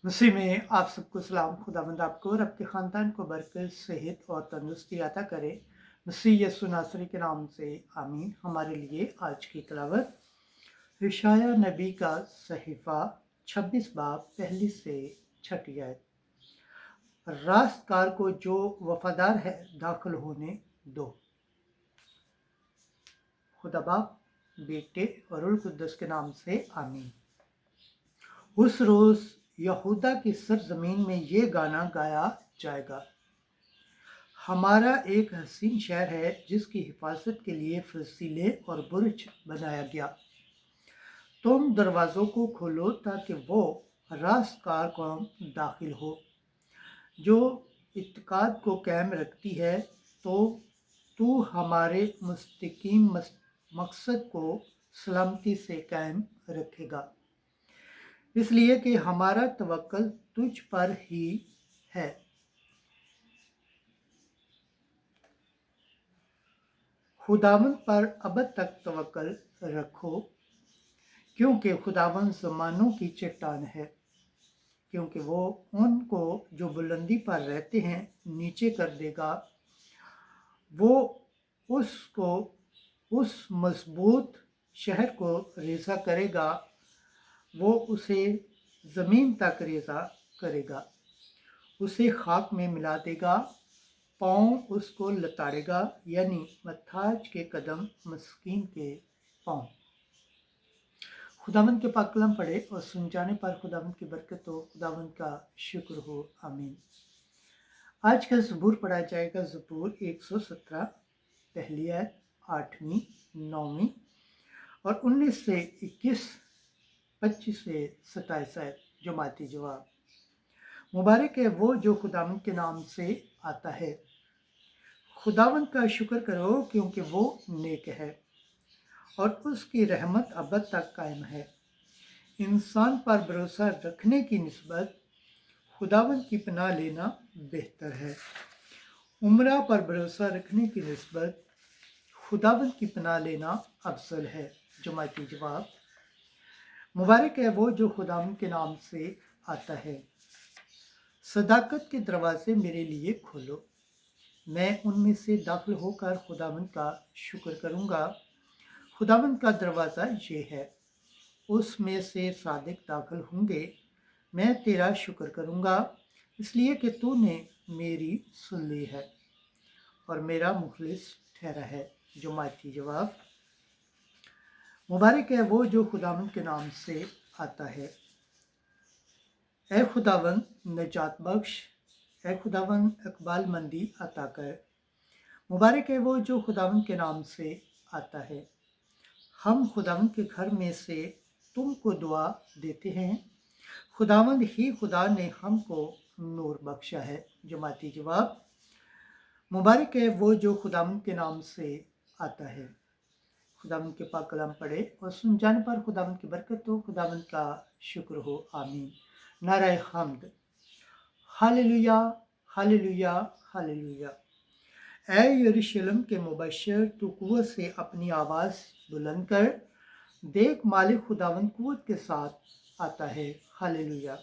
मसीह में आप सबको सलाम। खुदावंद आपको और आपके ख़ानदान को बरकत, सेहत और तंदुरुस्ती अता करे। मसीह यीशु नासरी के नाम से आमीन। हमारे लिए आज की तिलावत यशायाह नबी का सहीफ़ा 26 बाब पहली से छठी आयत। रास्तकार को जो वफादार है दाखिल होने दो। खुदा बाप, बेटे और रुल कुद्दस के नाम से आमीन। उस रोज़ यहूदा की सरजमीन में ये गाना गाया जाएगा। हमारा एक हसीन शहर है जिसकी हिफाजत के लिए फसीले और बुर्ज बनाया गया। तुम दरवाज़ों को खोलो ताकि वो रास्तकार कौम दाखिल हो जो इत्तेकाद को कायम रखती है। तो तू हमारे मुस्तकीम मकसद को सलामती से कायम रखेगा, इसलिए कि हमारा तवक्कल तुझ पर ही है। खुदावंद पर अब तक तवक्कल रखो, क्योंकि खुदावंद ज़मानों की चट्टान है। क्योंकि वो उनको जो बुलंदी पर रहते हैं नीचे कर देगा। वो उसको उस मजबूत शहर को रेज़ा करेगा, वो उसे ज़मीन तक रेज़ा करेगा, उसे खाक में मिला देगा, पाँव उसको लताड़ेगा, यानी मथाज के कदम मस्कीन के पाँव। खुदावंद के पाक कलाम पढ़े और सुन जाने पर खुदावंद की बरकत हो, खुदावंद का शुक्र हो, आमीन। आज का ज़बूर पढ़ा जाएगा ज़बूर 117 पहली आयत, 8वीं, 9वीं और 19 से 21, 25 से 27 आयत। जमाती जवाब। मुबारक है वो जो खुदावंद के नाम से आता है। खुदावंद का शुक्र करो क्योंकि वो नेक है और उसकी रहमत अब तक कायम है। इंसान पर भरोसा रखने की निस्बत खुदावंद की पनाह लेना बेहतर है। उम्रा पर भरोसा रखने की निस्बत खुदावंद की पनाह लेना अफजल है। जमाती जवाब। मुबारक है वो जो खुदावंद के नाम से आता है। सदाकत के दरवाजे मेरे लिए खोलो, मैं उनमें से दाखिल होकर खुदावंद का शुक्र करूँगा। खुदावंद का दरवाज़ा ये है, उसमें से सादिक दाखिल होंगे। मैं तेरा शुक्र करूँगा, इसलिए कि तूने मेरी सुन ली है और मेरा मुखलिस ठहरा है। जमाती जवाब। मुबारक है वो जो खुदावंद के नाम से आता है। ए खुदावंद नजात बख्श, ए खुदावंद इकबाल मंदी अता कर। मुबारक है वो जो खुदावंद के नाम से आता है। हम खुदावंद के घर में से तुमको दुआ देते हैं। खुदावंद ही खुदा ने हमको नूर बख्शा है। जमाती जवाब। मुबारक है वो जो खुदावंद के नाम से आता है। खुदावंद के पाक कलाम पढ़े और सुन जाने पर खुदावंद की बरकत हो, खुदावंद का शुक्र हो, आमीन। नाराए हम्द। हालेलुया, हालेलुया, हालेलुया। ऐ यरूशलेम के मुबशर, तू कुव्वत से अपनी आवाज़ बुलंद कर। देख, मालिक खुदावंद कुव्वत के साथ आता है। हालेलुया।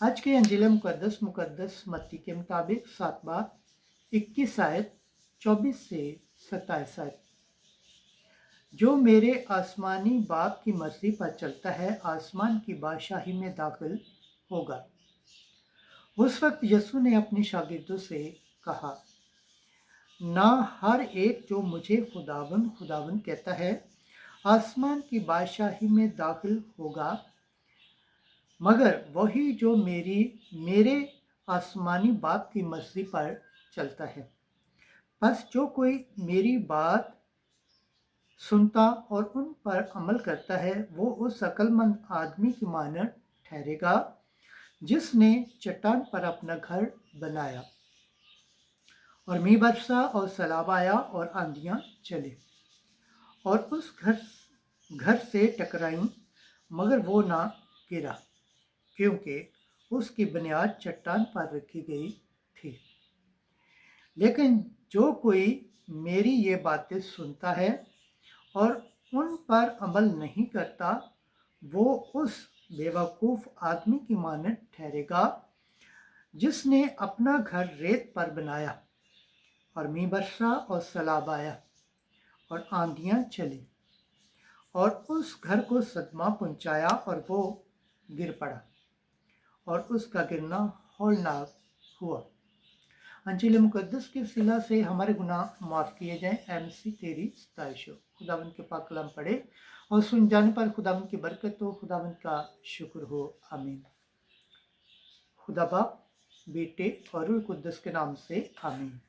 आज के अंजील मुकद्दस मत्ती के मुताबिक 7 बाब 21 आयत 24 से 27 आयत। जो मेरे आसमानी बाप की मर्जी पर चलता है आसमान की बादशाही में दाखिल होगा। उस वक्त यीशु ने अपने शागिर्दों से कहा, ना हर एक जो मुझे खुदावंद खुदावंद कहता है आसमान की बादशाही में दाखिल होगा, मगर वही जो मेरे आसमानी बाप की मर्जी पर चलता है। बस जो कोई मेरी बात सुनता और उन पर अमल करता है वो उस अक्लमंद आदमी की मानद ठहरेगा जिसने चट्टान पर अपना घर बनाया और मींह बरसा और सैलाब आया और आंधियां चली और उस घर से टकराई, मगर वो ना गिरा क्योंकि उसकी बुनियाद चट्टान पर रखी गई थी। लेकिन जो कोई मेरी ये बातें सुनता है और उन पर अमल नहीं करता, वो उस बेवकूफ़ आदमी की मानद ठहरेगा जिसने अपना घर रेत पर बनाया और मींह बरसा और सैलाब आया और आंधियां चली और उस घर को सदमा पहुंचाया और वो गिर पड़ा और उसका गिरना हौलनाक हुआ। अंजील मुकद्दस की सिला से हमारे गुनाह माफ़ किए जाएं। ऐ मसीह तेरी सताइश हो। खुदावंद के पाक कलाम पढ़े और सुन जाने पर खुदावंद की बरकत हो। खुदावंद का शुक्र हो। आमीन। खुदा बाप, बेटे और रूह कुद्दस के नाम से आमीन।